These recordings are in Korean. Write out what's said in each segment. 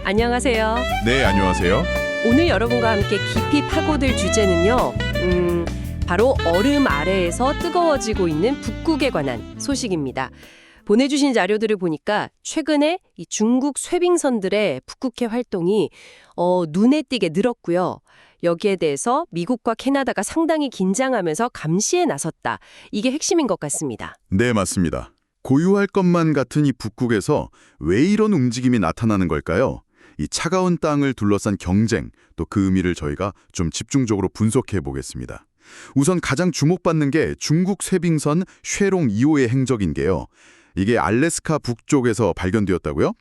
안녕하세요. 네, 안녕하세요. 오늘 여러분과 함께 깊이 파고들 주제는요. 바로 얼음 아래에서 뜨거워지고 있는 북극에 관한 소식입니다. 보내주신 자료들을 보니까 최근에 이 중국 쇠빙선들의 북극해 활동이 눈에 띄게 늘었고요. 여기에 대해서 미국과 캐나다가 상당히 긴장하면서 감시에 나섰다. 이게 핵심인 것 같습니다. 네, 맞습니다. 고유할 것만 같은 이 북극에서 왜 이런 움직임이 나타나는 걸까요? 이 차가운 땅을 둘러싼 경쟁, 또 그 의미를 저희가 좀 집중적으로 분석해 보겠습니다. 우선 가장 주목받는 게 중국 쇠빙선 쉐롱 2호의 행적인 게요. 이게 알래스카 북쪽에서 발견되었다고요?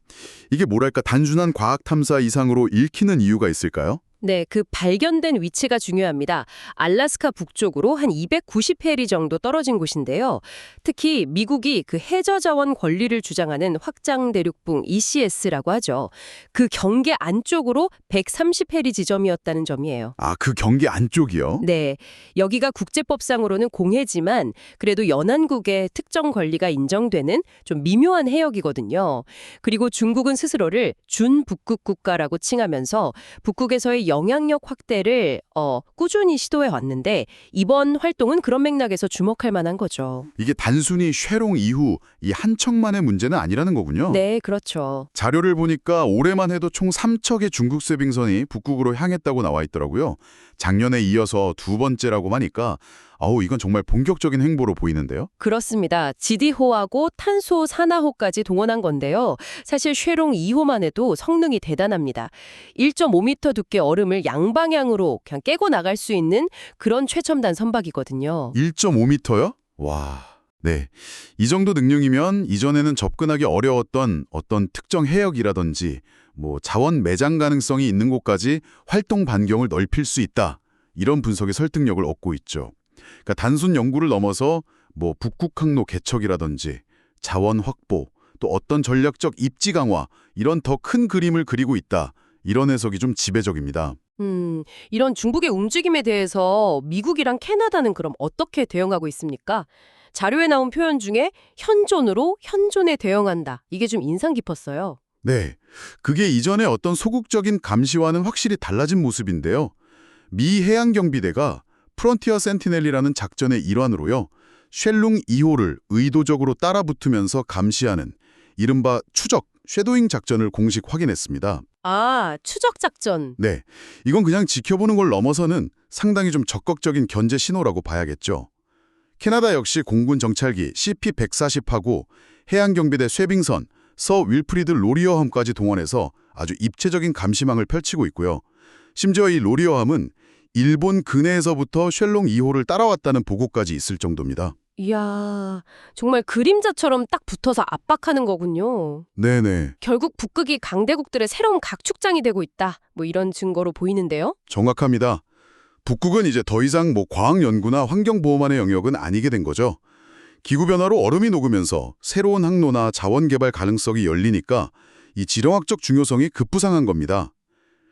이게 뭐랄까 단순한 과학 탐사 이상으로 읽히는 이유가 있을까요? 네, 그 발견된 위치가 중요합니다. 알래스카 북쪽으로 한 290해리 정도 떨어진 곳인데요. 특히 미국이 그 해저 자원 권리를 주장하는 확장 대륙붕 ECS라고 하죠. 그 경계 안쪽으로 130해리 지점이었다는 점이에요. 아, 그 경계 안쪽이요? 네, 여기가 국제법상으로는 공해지만 그래도 연안국의 특정 권리가 인정되는 좀 미묘한 해역이거든요. 그리고 중국은 스스로를 준북극 국가라고 칭하면서 북극에서의 영향력 확대를 꾸준히 시도해 왔는데 이번 활동은 그런 맥락에서 주목할 만한 거죠. 이게 단순히 쉐롱 이후 이 한 척만의 문제는 아니라는 거군요. 네, 그렇죠. 자료를 보니까 올해만 해도 총 3척의 중국 쇠빙선이 북극으로 향했다고 나와 있더라고요. 작년에 이어서 두 번째라고 하니까 이건 정말 본격적인 행보로 보이는데요. 그렇습니다. 지디호하고 탄소 산화호까지 동원한 건데요. 사실 쉐롱 2호만 해도 성능이 대단합니다. 1.5m 두께 얼음을 양방향으로 그냥 깨고 나갈 수 있는 그런 최첨단 선박이거든요. 1.5m요? 와, 네. 이 정도 능력이면 이전에는 접근하기 어려웠던 어떤 특정 해역이라든지 자원 매장 가능성이 있는 곳까지 활동 반경을 넓힐 수 있다. 이런 분석의 설득력을 얻고 있죠. 그러니까 단순 연구를 넘어서 북극 항로 개척이라든지 자원 확보, 또 어떤 전략적 입지 강화 이런 더 큰 그림을 그리고 있다. 이런 해석이 좀 지배적입니다. 이런 중국의 움직임에 대해서 미국이랑 캐나다는 그럼 어떻게 대응하고 있습니까? 자료에 나온 표현 중에 현존으로 현존에 대응한다. 이게 좀 인상 깊었어요. 네, 그게 이전의 어떤 소극적인 감시와는 확실히 달라진 모습인데요. 미 해양경비대가 프론티어 센티넬이라는 작전의 일환으로요. 쉘룽 2호를 의도적으로 따라붙으면서 감시하는 이른바 추적, 쉐도잉 작전을 공식 확인했습니다. 아, 추적 작전. 네, 이건 그냥 지켜보는 걸 넘어서는 상당히 좀 적극적인 견제 신호라고 봐야겠죠. 캐나다 역시 공군 정찰기 CP-140하고 해양경비대 쇠빙선 서 윌프리드 로리어함까지 동원해서 아주 입체적인 감시망을 펼치고 있고요. 심지어 이 로리어함은 일본 근해에서부터 쉘롱 2호를 따라왔다는 보고까지 있을 정도입니다. 이야, 정말 그림자처럼 딱 붙어서 압박하는 거군요. 네네, 결국 북극이 강대국들의 새로운 각축장이 되고 있다. 이런 증거로 보이는데요. 정확합니다. 북극은 이제 더 이상 과학 연구나 환경 보호만의 영역은 아니게 된 거죠. 기후변화로 얼음이 녹으면서 새로운 항로나 자원 개발 가능성이 열리니까 이 지정학적 중요성이 급부상한 겁니다.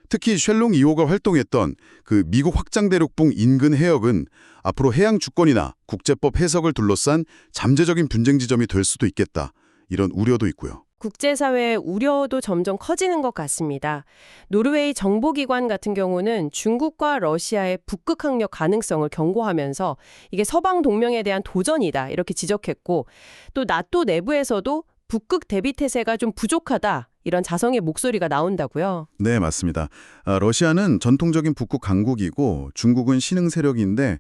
특히 쉘롱 2호가 활동했던 그 미국 확장대륙붕 인근 해역은 앞으로 해양 주권이나 국제법 해석을 둘러싼 잠재적인 분쟁 지점이 될 수도 있겠다. 이런 우려도 있고요. 국제사회의 우려도 점점 커지는 것 같습니다. 노르웨이 정보기관 같은 경우는 중국과 러시아의 북극 항력 가능성을 경고하면서 이게 서방 동맹에 대한 도전이다 이렇게 지적했고 또 나토 내부에서도 북극 대비 태세가 좀 부족하다 이런 자성의 목소리가 나온다고요. 네, 맞습니다. 러시아는 전통적인 북극 강국이고 중국은 신흥 세력인데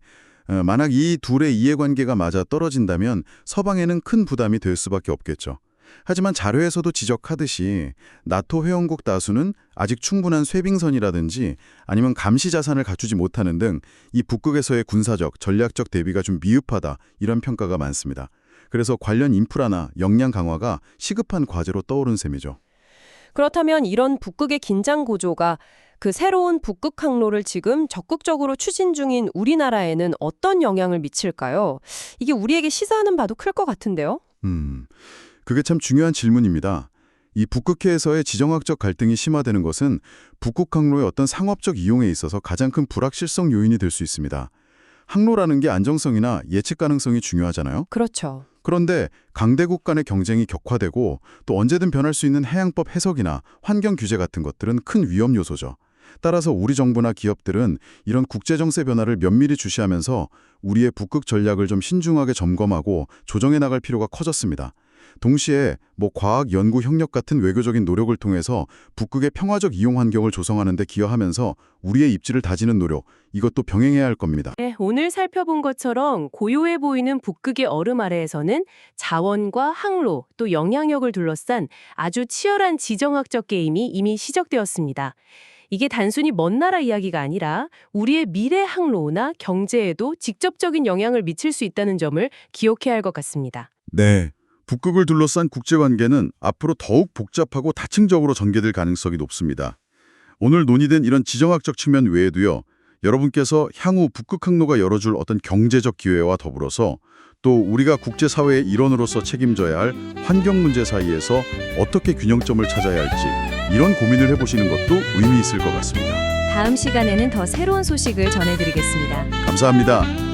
만약 이 둘의 이해관계가 맞아 떨어진다면 서방에는 큰 부담이 될 수밖에 없겠죠. 하지만 자료에서도 지적하듯이 나토 회원국 다수는 아직 충분한 쇠빙선이라든지 아니면 감시 자산을 갖추지 못하는 등 이 북극에서의 군사적, 전략적 대비가 좀 미흡하다 이런 평가가 많습니다. 그래서 관련 인프라나 역량 강화가 시급한 과제로 떠오른 셈이죠. 그렇다면 이런 북극의 긴장 구조가 그 새로운 북극 항로를 지금 적극적으로 추진 중인 우리나라에는 어떤 영향을 미칠까요? 이게 우리에게 시사하는 바도 클 것 같은데요? 그게 참 중요한 질문입니다. 이 북극해에서의 지정학적 갈등이 심화되는 것은 북극 항로의 어떤 상업적 이용에 있어서 가장 큰 불확실성 요인이 될 수 있습니다. 항로라는 게 안정성이나 예측 가능성이 중요하잖아요. 그렇죠. 그런데 강대국 간의 경쟁이 격화되고 또 언제든 변할 수 있는 해양법 해석이나 환경 규제 같은 것들은 큰 위험 요소죠. 따라서 우리 정부나 기업들은 이런 국제정세 변화를 면밀히 주시하면서 우리의 북극 전략을 좀 신중하게 점검하고 조정해 나갈 필요가 커졌습니다. 동시에 과학 연구 협력 같은 외교적인 노력을 통해서 북극의 평화적 이용 환경을 조성하는 데 기여하면서 우리의 입지를 다지는 노력, 이것도 병행해야 할 겁니다. 네, 오늘 살펴본 것처럼 고요해 보이는 북극의 얼음 아래에서는 자원과 항로 또 영향력을 둘러싼 아주 치열한 지정학적 게임이 이미 시작되었습니다. 이게 단순히 먼 나라 이야기가 아니라 우리의 미래 항로나 경제에도 직접적인 영향을 미칠 수 있다는 점을 기억해야 할 것 같습니다. 네. 북극을 둘러싼 국제관계는 앞으로 더욱 복잡하고 다층적으로 전개될 가능성이 높습니다. 오늘 논의된 이런 지정학적 측면 외에도요, 여러분께서 향후 북극 항로가 열어줄 어떤 경제적 기회와 더불어서 또 우리가 국제사회의 일원으로서 책임져야 할 환경 문제 사이에서 어떻게 균형점을 찾아야 할지 이런 고민을 해보시는 것도 의미 있을 것 같습니다. 다음 시간에는 더 새로운 소식을 전해드리겠습니다. 감사합니다.